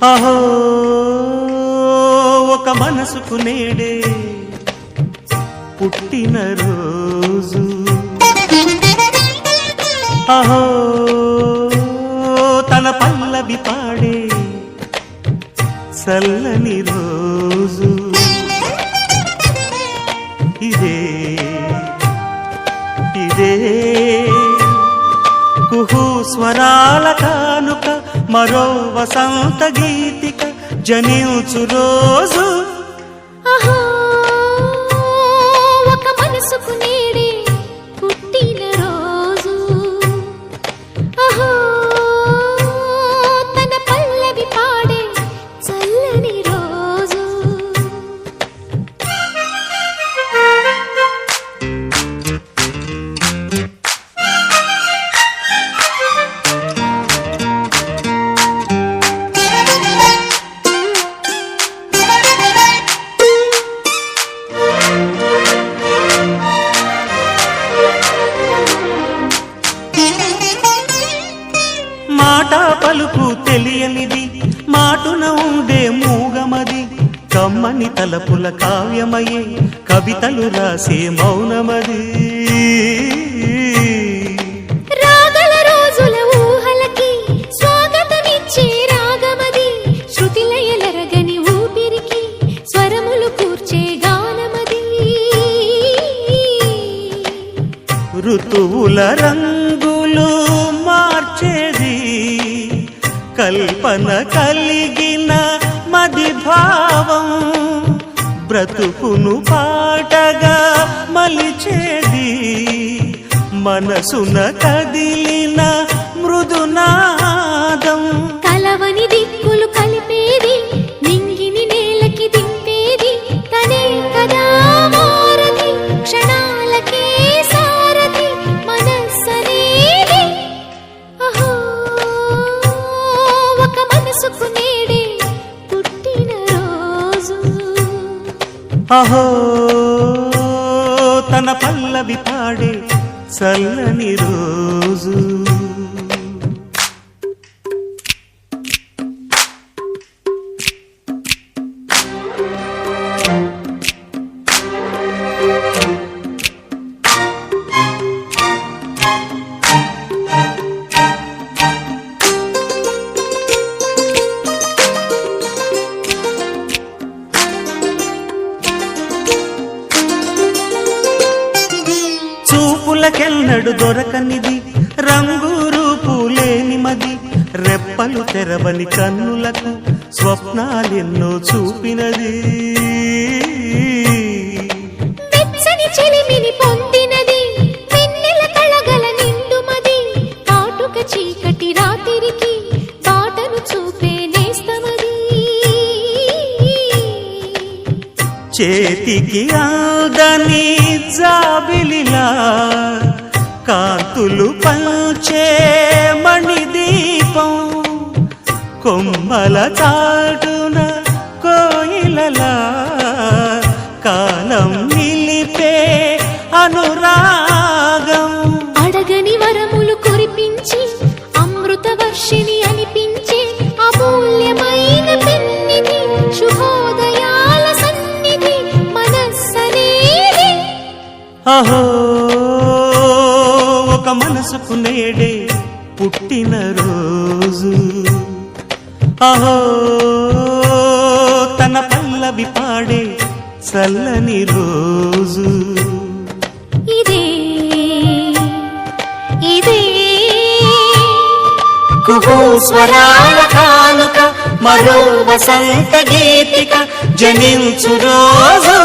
అహో ఒక మనసుకు నేడే పుట్టిన రోజు, అహో తన పల్లవి పాడే చల్లని రోజు. ఇదే ఇదే కుహు స్వరాల కానుక, మరో వసంత గీతిక జనించు రోజు. అహో ఒక మనసుకు నేడే పుట్టిన రోజు, అహో తన పల్లవి పాడే చల్లని రోజు. మాట పలుకు తెలియనిది, మాటున ఉండే మూగమది, కమ్మని తలపుల కావ్యమయే కవితలు రాసే మౌనమది. రాగల రోజుల ఊహలకి స్వాగతమిచ్చే రాగమది, శృతిలయలరగని ఊపిరికి స్వరములు కూర్చే గానమది. ఋతువుల రంగులు మార్చేది, కల్పన కలిగిన మది భావం, బ్రతుకును పాటగా మలిచేది, మనసున కదిలిన మృదునాదం. కలవని దిక్కులు కలిపేది, నింగిని నేలకి దింపేది, తనే కదా మారది, క్షణాలకే సారథి మనస్సనేది. అహో ఒక మనసుకు నేడే పుట్టిన రోజు, అహో తన పల్లవి పాడే చల్లని రోజు. చూపులకెన్నడు దొరకనిది, రంగు రూపు లేని మది, రెప్పలు తెరవని కన్నులకు స్వప్నాలెన్నో చూపినది. వెచ్చని చెలిమిని పొందినది, వెన్నెల కళగల నిండుమది, కాటుక చీకటి రాత్రికి బాటను చూపే నేస్తమది. చేతికి ఆదని జాబిలిలా కాంతులు పంచే మణిదీపం, కొమ్మల చాటున కోయిలలా కాలం నిలిపే అనురాగం. అడగని వరములు కురిపించి అమృత వర్షిని అనిపించే అమూల్యమైన పెన్నిధి, శుభోదయాల సన్నిధి మనస్సనేది. అహో ఒక మనసుకు నేడే పుట్టిన రోజు, అహో తన పల్లవి పాడే చల్లని రోజు. ఇదే ఇదే కుహు స్వరాల కానుక, మరో వసంత గీతిక జనించు రోజు.